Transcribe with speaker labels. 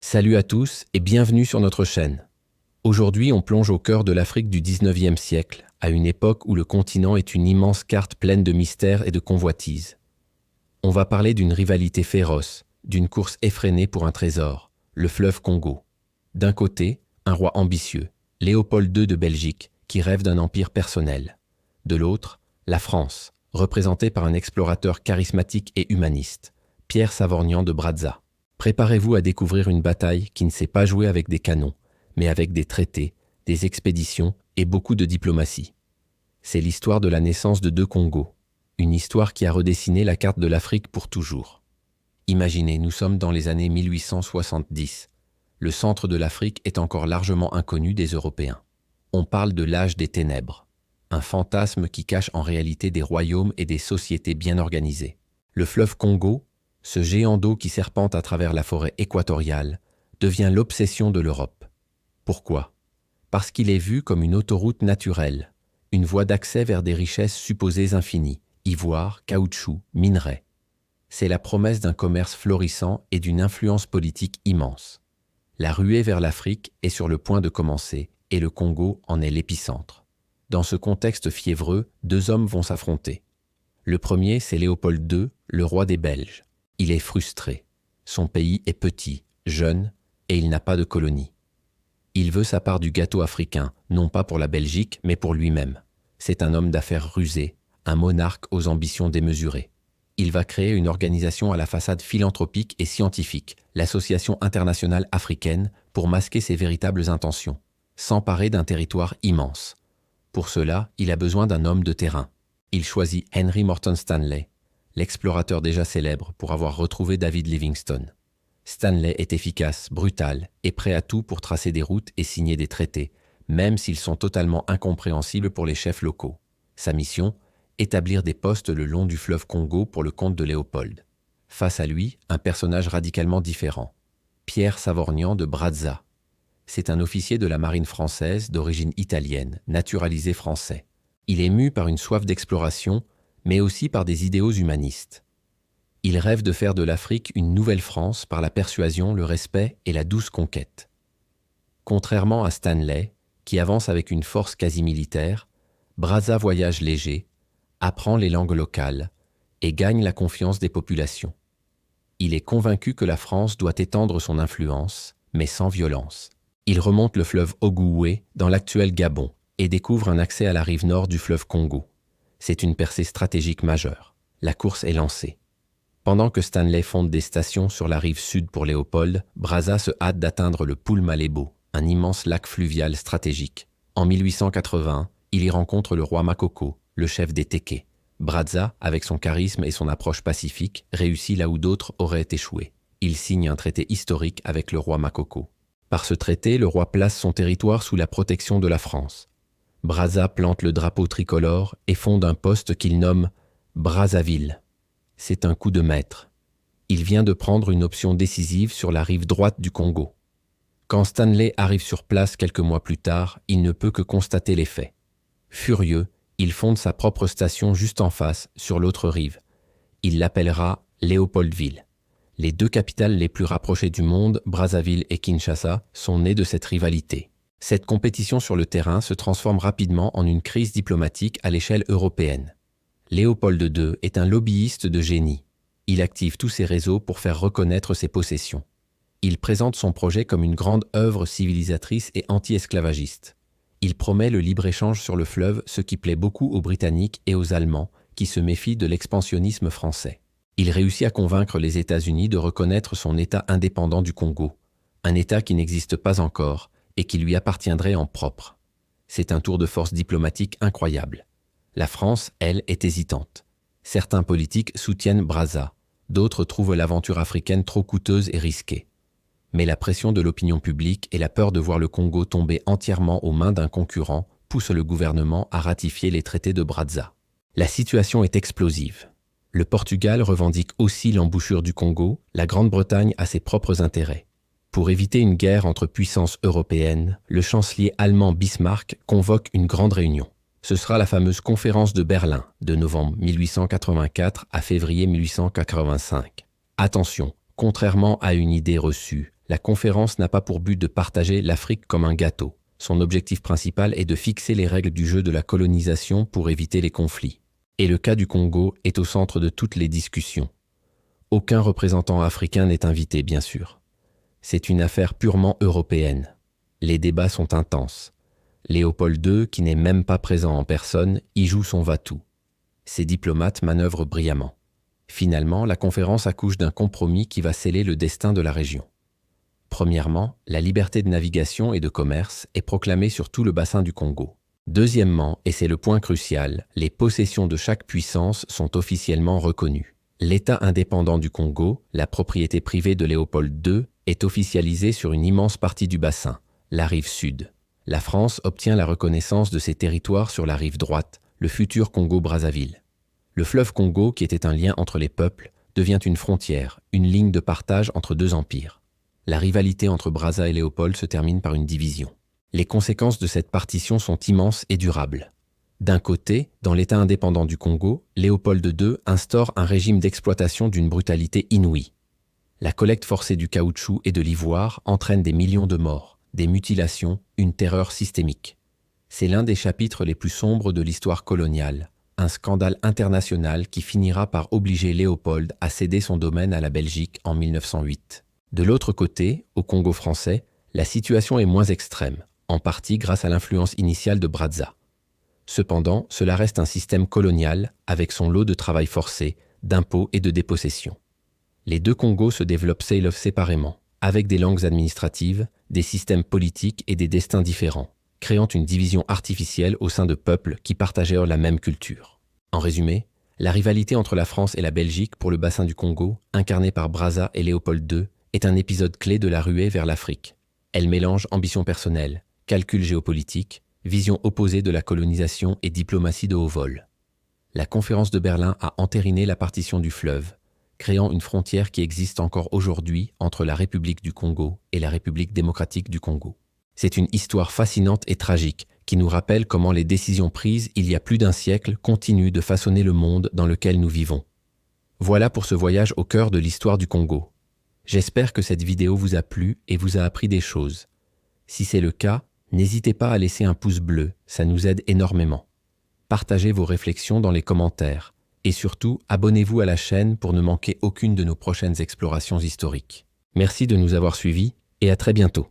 Speaker 1: Salut à tous et bienvenue sur notre chaîne. Aujourd'hui, on plonge au cœur de l'Afrique du 19e siècle, à une époque où le continent est une immense carte pleine de mystères et de convoitises. On va parler d'une rivalité féroce, d'une course effrénée pour un trésor, le fleuve Congo. D'un côté, un roi ambitieux, Léopold II de Belgique, qui rêve d'un empire personnel. De l'autre, la France, représentée par un explorateur charismatique et humaniste, Pierre Savorgnan de Brazza. Préparez-vous à découvrir une bataille qui ne s'est pas jouée avec des canons, mais avec des traités, des expéditions et beaucoup de diplomatie. C'est l'histoire de la naissance de deux Congos, une histoire qui a redessiné la carte de l'Afrique pour toujours. Imaginez, nous sommes dans les années 1870. Le centre de l'Afrique est encore largement inconnu des Européens. On parle de l'âge des ténèbres, un fantasme qui cache en réalité des royaumes et des sociétés bien organisées. Le fleuve Congo, ce géant d'eau qui serpente à travers la forêt équatoriale, devient l'obsession de l'Europe. Pourquoi ? Parce qu'il est vu comme une autoroute naturelle, une voie d'accès vers des richesses supposées infinies, ivoire, caoutchouc, minerais. C'est la promesse d'un commerce florissant et d'une influence politique immense. La ruée vers l'Afrique est sur le point de commencer et le Congo en est l'épicentre. Dans ce contexte fiévreux, deux hommes vont s'affronter. Le premier, c'est Léopold II, le roi des Belges. Il est frustré. Son pays est petit, jeune, et il n'a pas de colonie. Il veut sa part du gâteau africain, non pas pour la Belgique, mais pour lui-même. C'est un homme d'affaires rusé, un monarque aux ambitions démesurées. Il va créer une organisation à la façade philanthropique et scientifique, l'Association internationale africaine, pour masquer ses véritables intentions, s'emparer d'un territoire immense. Pour cela, il a besoin d'un homme de terrain. Il choisit Henry Morton Stanley, l'explorateur déjà célèbre pour avoir retrouvé David Livingstone. Stanley est efficace, brutal et prêt à tout pour tracer des routes et signer des traités, même s'ils sont totalement incompréhensibles pour les chefs locaux. Sa mission ? Établir des postes le long du fleuve Congo pour le compte de Léopold. Face à lui, un personnage radicalement différent. Pierre Savorgnan de Brazza. C'est un officier de la marine française d'origine italienne, naturalisé français. Il est mu par une soif d'exploration, mais aussi par des idéaux humanistes. Il rêve de faire de l'Afrique une nouvelle France par la persuasion, le respect et la douce conquête. Contrairement à Stanley, qui avance avec une force quasi militaire, Brazza voyage léger, apprend les langues locales et gagne la confiance des populations. Il est convaincu que la France doit étendre son influence, mais sans violence. Il remonte le fleuve Ogooué dans l'actuel Gabon et découvre un accès à la rive nord du fleuve Congo. C'est une percée stratégique majeure. La course est lancée. Pendant que Stanley fonde des stations sur la rive sud pour Léopold, Brazza se hâte d'atteindre le Poul Malebo, un immense lac fluvial stratégique. En 1880, il y rencontre le roi Makoko, le chef des Téké. Brazza, avec son charisme et son approche pacifique, réussit là où d'autres auraient échoué. Il signe un traité historique avec le roi Makoko. Par ce traité, le roi place son territoire sous la protection de la France. Brazza plante le drapeau tricolore et fonde un poste qu'il nomme Brazzaville. C'est un coup de maître. Il vient de prendre une option décisive sur la rive droite du Congo. Quand Stanley arrive sur place quelques mois plus tard, il ne peut que constater les faits. Furieux, il fonde sa propre station juste en face, sur l'autre rive. Il l'appellera Léopoldville. Les deux capitales les plus rapprochées du monde, Brazzaville et Kinshasa, sont nées de cette rivalité. Cette compétition sur le terrain se transforme rapidement en une crise diplomatique à l'échelle européenne. Léopold II est un lobbyiste de génie. Il active tous ses réseaux pour faire reconnaître ses possessions. Il présente son projet comme une grande œuvre civilisatrice et anti-esclavagiste. Il promet le libre-échange sur le fleuve, ce qui plaît beaucoup aux Britanniques et aux Allemands, qui se méfient de l'expansionnisme français. Il réussit à convaincre les États-Unis de reconnaître son État indépendant du Congo, un État qui n'existe pas encore et qui lui appartiendrait en propre. C'est un tour de force diplomatique incroyable. La France, elle, est hésitante. Certains politiques soutiennent Brazza, d'autres trouvent l'aventure africaine trop coûteuse et risquée. Mais la pression de l'opinion publique et la peur de voir le Congo tomber entièrement aux mains d'un concurrent poussent le gouvernement à ratifier les traités de Brazza. La situation est explosive. Le Portugal revendique aussi l'embouchure du Congo, la Grande-Bretagne a ses propres intérêts. Pour éviter une guerre entre puissances européennes, le chancelier allemand Bismarck convoque une grande réunion. Ce sera la fameuse conférence de Berlin, de novembre 1884 à février 1885. Attention, contrairement à une idée reçue, La conférence n'a pas pour but de partager l'Afrique comme un gâteau. Son objectif principal est de fixer les règles du jeu de la colonisation pour éviter les conflits. Et le cas du Congo est au centre de toutes les discussions. Aucun représentant africain n'est invité, bien sûr. C'est une affaire purement européenne. Les débats sont intenses. Léopold II, qui n'est même pas présent en personne, y joue son va-tout. Ses diplomates manœuvrent brillamment. Finalement, la conférence accouche d'un compromis qui va sceller le destin de la région. Premièrement, la liberté de navigation et de commerce est proclamée sur tout le bassin du Congo. Deuxièmement, et c'est le point crucial, les possessions de chaque puissance sont officiellement reconnues. L'État indépendant du Congo, la propriété privée de Léopold II, est officialisée sur une immense partie du bassin, la rive sud. La France obtient la reconnaissance de ses territoires sur la rive droite, le futur Congo-Brazzaville. Le fleuve Congo, qui était un lien entre les peuples, devient une frontière, une ligne de partage entre deux empires. La rivalité entre Brazza et Léopold se termine par une division. Les conséquences de cette partition sont immenses et durables. D'un côté, dans l'État indépendant du Congo, Léopold II instaure un régime d'exploitation d'une brutalité inouïe. La collecte forcée du caoutchouc et de l'ivoire entraîne des millions de morts, des mutilations, une terreur systémique. C'est l'un des chapitres les plus sombres de l'histoire coloniale, un scandale international qui finira par obliger Léopold à céder son domaine à la Belgique en 1908. De l'autre côté, au Congo français, la situation est moins extrême, en partie grâce à l'influence initiale de Brazza. Cependant, cela reste un système colonial avec son lot de travail forcé, d'impôts et de dépossessions. Les deux Congos se développent séparément, avec des langues administratives, des systèmes politiques et des destins différents, créant une division artificielle au sein de peuples qui partagèrent la même culture. En résumé, la rivalité entre la France et la Belgique pour le bassin du Congo, incarnée par Brazza et Léopold II, est un épisode clé de la ruée vers l'Afrique. Elle mélange ambition personnelle, calcul géopolitique, vision opposée de la colonisation et diplomatie de haut vol. La conférence de Berlin a entériné la partition du fleuve, créant une frontière qui existe encore aujourd'hui entre la République du Congo et la République démocratique du Congo. C'est une histoire fascinante et tragique qui nous rappelle comment les décisions prises il y a plus d'un siècle continuent de façonner le monde dans lequel nous vivons. Voilà pour ce voyage au cœur de l'histoire du Congo. J'espère que cette vidéo vous a plu et vous a appris des choses. Si c'est le cas, n'hésitez pas à laisser un pouce bleu, ça nous aide énormément. Partagez vos réflexions dans les commentaires et surtout, abonnez-vous à la chaîne pour ne manquer aucune de nos prochaines explorations historiques. Merci de nous avoir suivis et à très bientôt.